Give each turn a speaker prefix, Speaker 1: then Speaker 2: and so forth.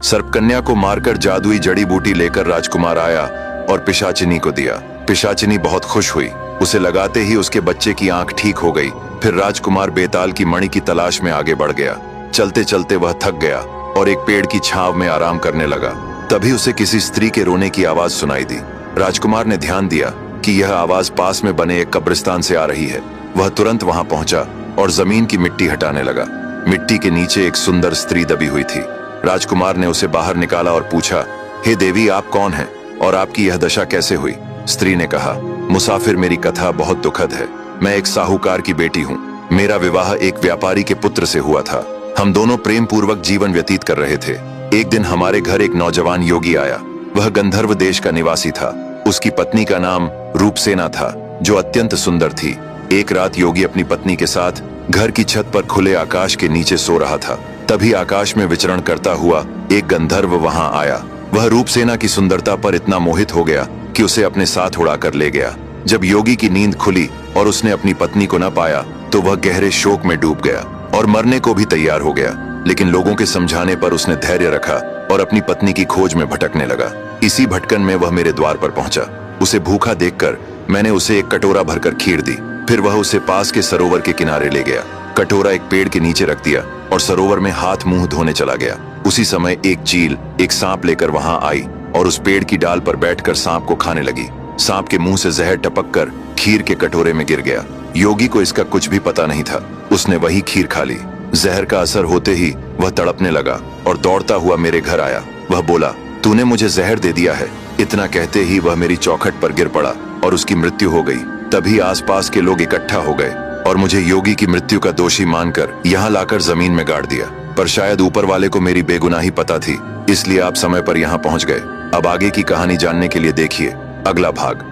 Speaker 1: सर्पकन्या को मारकर जादुई जड़ी बूटी लेकर राजकुमार आया और पिशाचिनी को दिया। पिशाचिनी बहुत खुश हुई। उसे लगाते ही उसके बच्चे की आंख ठीक हो गई। फिर राजकुमार बेताल की मणि की तलाश में आगे बढ़ गया। चलते चलते वह थक गया और एक पेड़ की छांव में आराम करने लगा। तभी उसे किसी स्त्री के रोने की आवाज सुनाई दी। राजकुमार ने ध्यान दिया कि यह आवाज पास में बने एक कब्रिस्तान से आ रही है। वह तुरंत वहां पहुंचा और जमीन की मिट्टी हटाने लगा। मिट्टी के नीचे एक सुंदर स्त्री दबी हुई थी। राजकुमार ने उसे बाहर निकाला और पूछा, हे देवी, आप कौन हैं और आपकी यह दशा कैसे हुई? स्त्री ने कहा, मुसाफिर, मेरी कथा बहुत दुखद है। मैं एक साहूकार की बेटी हूँ। मेरा विवाह एक व्यापारी के पुत्र से हुआ था। हम दोनों प्रेम पूर्वक जीवन व्यतीत कर रहे थे। एक दिन हमारे घर एक नौजवान योगी आया। वह गंधर्व देश का निवासी था। उसकी पत्नी का नाम रूपसेना था, जो अत्यंत सुंदर थी। एक रात योगी अपनी पत्नी के साथ घर की छत पर खुले आकाश के नीचे सो रहा था। तभी आकाश में विचरण करता हुआ एक गंधर्व वहां आया। वह रूपसेना की सुंदरता पर इतना मोहित हो गया कि उसे अपने साथ उड़ाकर ले गया। जब योगी की नींद खुली और उसने अपनी पत्नी को न पाया तो वह गहरे शोक में डूब गया और मरने को भी तैयार हो गया। लेकिन लोगों के समझाने पर उसने धैर्य रखा और अपनी पत्नी की खोज में भटकने लगा। इसी भटकन में वह मेरे द्वार पर पहुंचा। उसे भूखा देखकर मैंने उसे एक कटोरा भरकर खीर दी। फिर वह उसे पास के सरोवर के किनारे ले गया। कटोरा एक पेड़ के नीचे रख दिया और सरोवर में हाथ मुंह धोने चला गया। उसी समय एक चील एक सांप लेकर वहां आई और उस पेड़ की डाल पर बैठकर सांप को खाने लगी। सांप के मुंह से जहर टपककर खीर के कटोरे में गिर गया। योगी को इसका कुछ भी पता नहीं था। उसने वही खीर खा ली। जहर का असर होते ही वह तड़पने लगा और दौड़ता हुआ मेरे घर आया। वह बोला, तूने मुझे जहर दे दिया है। इतना कहते ही वह मेरी चौखट पर गिर पड़ा और उसकी मृत्यु हो गई। तभी आसपास के लोग इकट्ठा हो गए और मुझे योगी की मृत्यु का दोषी मानकर यहाँ लाकर जमीन में गाड़ दिया। पर शायद ऊपर वाले को मेरी बेगुनाही पता थी, इसलिए आप समय पर यहाँ पहुँच गए। अब आगे की कहानी जानने के लिए देखिए अगला भाग।